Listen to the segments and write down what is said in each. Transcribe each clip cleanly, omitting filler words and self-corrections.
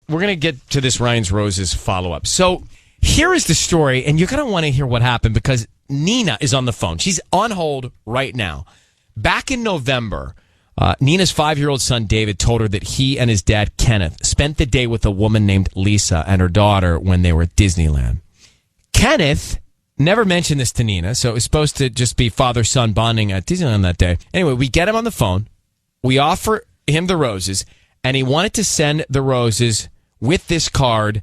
we're going to get to this Ryan's Roses follow-up. So here is the story, and you're going to want to hear what happened because Nina is on the phone. She's on hold right now. Back in November, Nina's 5-year-old son, David, told her that he and his dad, Kenneth, spent the day with a woman named Lisa and her daughter when they were at Disneyland. Kenneth never mentioned this to Nina, so it was supposed to just be father-son bonding at Disneyland that day. Anyway, we get him on the phone. We offer him the roses, and he wanted to send the roses with this card,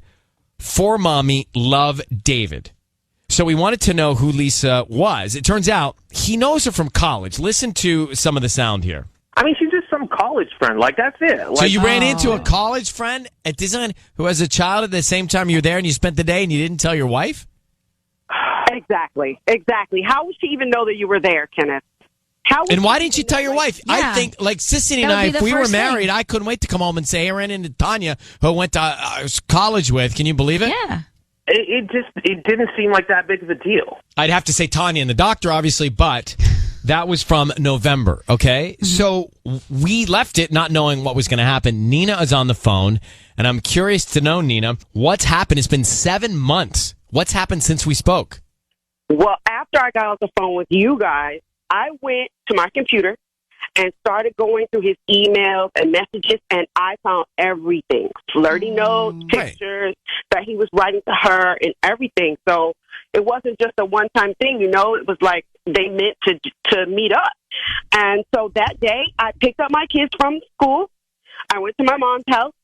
"For Mommy, love, David." So we wanted to know who Lisa was. It turns out he knows her from college. Listen to some of the sound here. I mean, she's just some college friend. Like, that's it. Like, So you ran into a college friend at Disneyland who has a child at the same time you were there and you spent the day and you didn't tell your wife? Exactly. How would she even know that you were there, Kenneth? And why didn't you tell your wife? Yeah. I think, like Sissy and That would I, be if the we were first thing. married, I couldn't wait to come home and say, hey, I ran into Tanya, who I went to college with. Can you believe it? Yeah. it didn't seem like that big of a deal. I'd have to say Tanya and the doctor, obviously, but that was from November, okay? So we left it not knowing what was going to happen. Nina is on the phone, and I'm curious to know, Nina, what's happened? It's been 7 months. What's happened since we spoke? Well, after I got off the phone with you guys, I went to my computer and started going through his emails and messages, and I found everything. Flirty notes, pictures that he was writing to her and everything. So it wasn't just a one-time thing, you know. It was like they meant to meet up. And so that day, I picked up my kids from school. I went to my mom's house,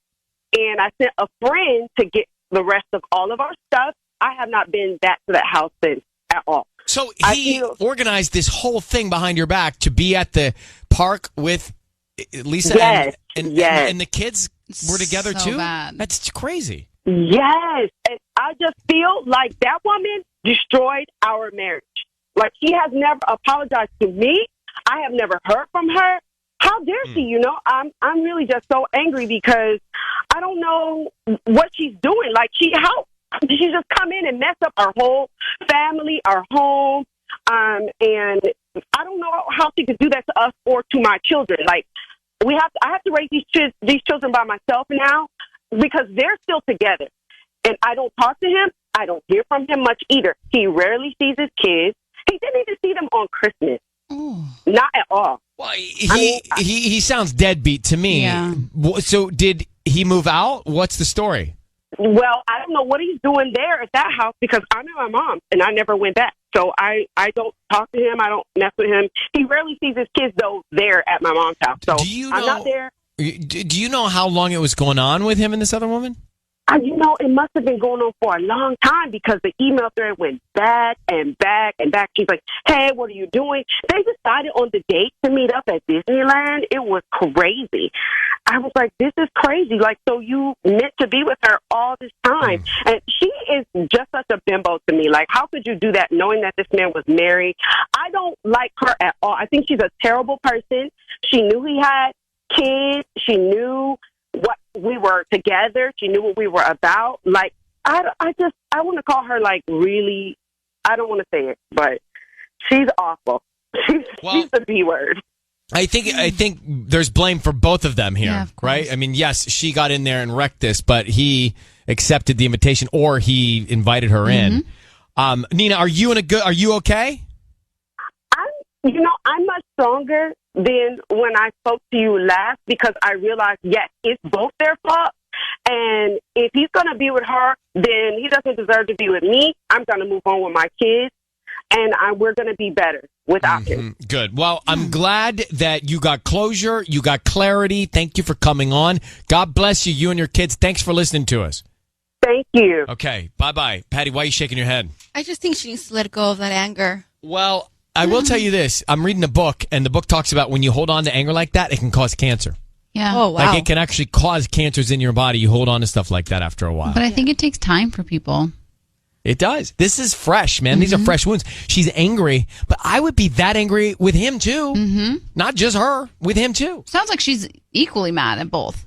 and I sent a friend to get the rest of all of our stuff. I have not been back to that house since at all. So he organized this whole thing behind your back to be at the park with Lisa and the kids were together So too? bad. That's crazy. Yes. And I just feel like that woman destroyed our marriage. Like, she has never apologized to me. I have never heard from her. How dare she, you know? I'm really just so angry because I don't know what she's doing. Like, she just come in and mess up our whole family, our home, and I don't know how she could do that to us or to my children. Like, I have to raise these children by myself now because they're still together, and I don't talk to him. I don't hear from him much either. He rarely sees his kids. He didn't even see them on Christmas. Not at all. Well, he sounds deadbeat to me. Yeah. So did he move out? What's the story? Well, I don't know what he's doing there at that house because I'm at my mom and I never went back. So I don't talk to him. I don't mess with him. He rarely sees his kids, though, there at my mom's house. So I'm not there. Do you know how long it was going on with him and this other woman? You know, it must have been going on for a long time because the email thread went back and back and back. She's like, hey, what are you doing? They decided on the date to meet up at Disneyland. It was crazy. I was like, this is crazy. Like, so you meant to be with her all this time. And she is just such a bimbo to me. Like, how could you do that knowing that this man was married? I don't like her at all. I think she's a terrible person. She knew he had kids. She knew what we were together. She knew what we were about. Like, I want to call her, like, really, I don't want to say it, but she's awful. She's the B word. I think there's blame for both of them here, Yeah, of course. right? I mean, yes, she got in there and wrecked this, but he accepted the invitation or he invited her in. Nina, are you okay? I'm much stronger than when I spoke to you last because I realized, yes, it's both their fault. And if he's going to be with her, then he doesn't deserve to be with me. I'm going to move on with my kids, and we're going to be better without him. Good. Well, I'm glad that you got closure. You got clarity. Thank you for coming on. God bless you and your kids. Thanks for listening to us. Thank you. Okay. Bye-bye. Patty, why are you shaking your head? I just think she needs to let go of that anger. Well, I will tell you this. I'm reading a book, and the book talks about when you hold on to anger like that, it can cause cancer. Yeah. Oh, wow. Like, it can actually cause cancers in your body. You hold on to stuff like that after a while. But I think it takes time for people. It does. This is fresh, man. These are fresh wounds. She's angry, but I would be that angry with him, too. Not just her, with him, too. Sounds like she's equally mad at both.